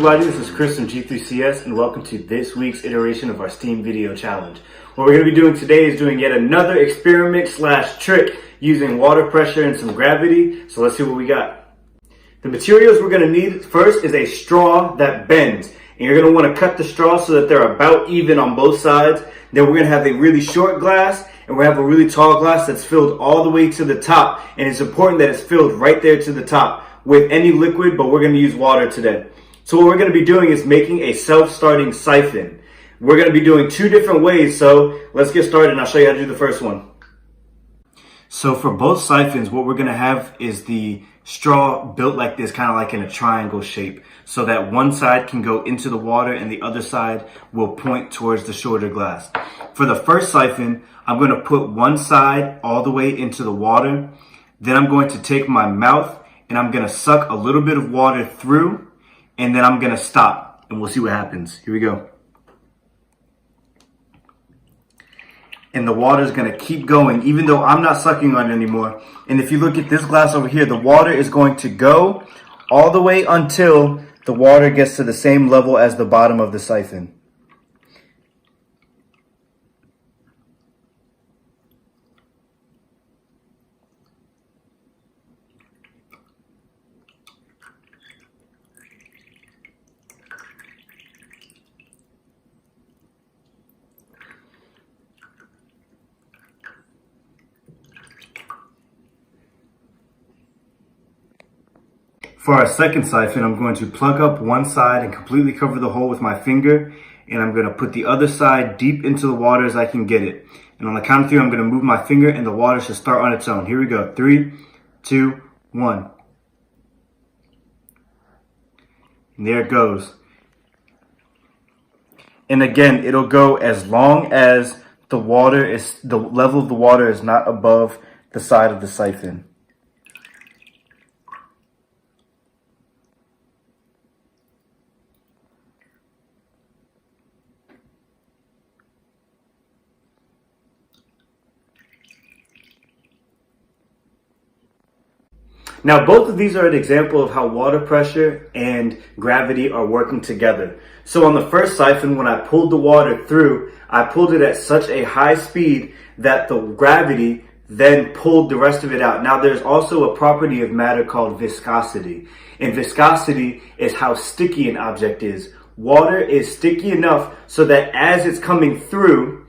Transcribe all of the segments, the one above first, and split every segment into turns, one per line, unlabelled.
everybody, this is Chris from G3CS and welcome to this week's iteration of our STEAM video challenge. What we're going to be doing today is doing yet another experiment / trick using water pressure and some gravity. So let's see what we got. The materials we're going to need first is a straw that bends. And you're going to want to cut the straw so that they're about even on both sides. Then we're going to have a really short glass and we have a really tall glass that's filled all the way to the top. And it's important that it's filled right there to the top with any liquid, but we're going to use water today. So what we're going to be doing is making a self-starting siphon. We're going to be doing two different ways, so let's get started and I'll show you how to do the first one. So for both siphons, what we're going to have is the straw built like this, kind of like in a triangle shape, so that one side can go into the water and the other side will point towards the shorter glass. For the first siphon, I'm going to put one side all the way into the water. Then I'm going to take my mouth and I'm going to suck a little bit of water through, and then I'm going to stop and we'll see what happens. Here we go. And the water is going to keep going even though I'm not sucking on it anymore. And if you look at this glass over here, the water is going to go all the way until the water gets to the same level as the bottom of the siphon. For our second siphon, I'm going to plug up one side and completely cover the hole with my finger. And I'm going to put the other side deep into the water as I can get it. And on the count of 3, I'm going to move my finger and the water should start on its own. Here we go. 3, 2, 1. And there it goes. And again, it'll go as long as the level of the water is not above the side of the siphon. Now, both of these are an example of how water pressure and gravity are working together. So on the first siphon, when I pulled the water through, I pulled it at such a high speed that the gravity then pulled the rest of it out. Now, there's also a property of matter called viscosity. And viscosity is how sticky an object is. Water is sticky enough so that as it's coming through,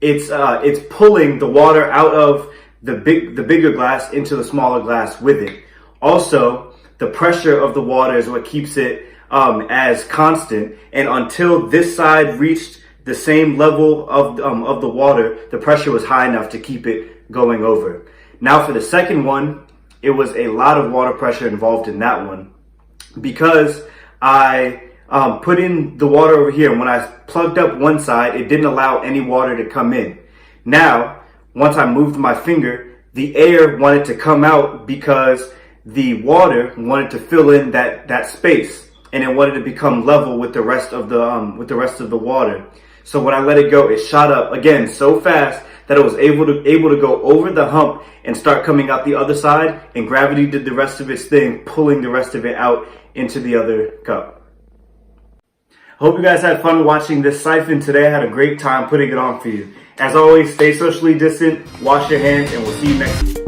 it's pulling the water out of the bigger glass into the smaller glass with it. Also, the pressure of the water is what keeps it as constant. And until this side reached the same level of the water, the pressure was high enough to keep it going over. Now for the second one, it was a lot of water pressure involved in that one because I put in the water over here. And when I plugged up one side, it didn't allow any water to come in. Now, once I moved my finger, the air wanted to come out because the water wanted to fill in that space, and it wanted to become level with the rest of the water. So when I let it go, it shot up again so fast that it was able to go over the hump and start coming out the other side, and gravity did the rest of its thing, pulling the rest of it out into the other cup. Hope you guys had fun watching this siphon today. I had a great time putting it on for you. As always, stay socially distant, wash your hands, and we'll see you next time.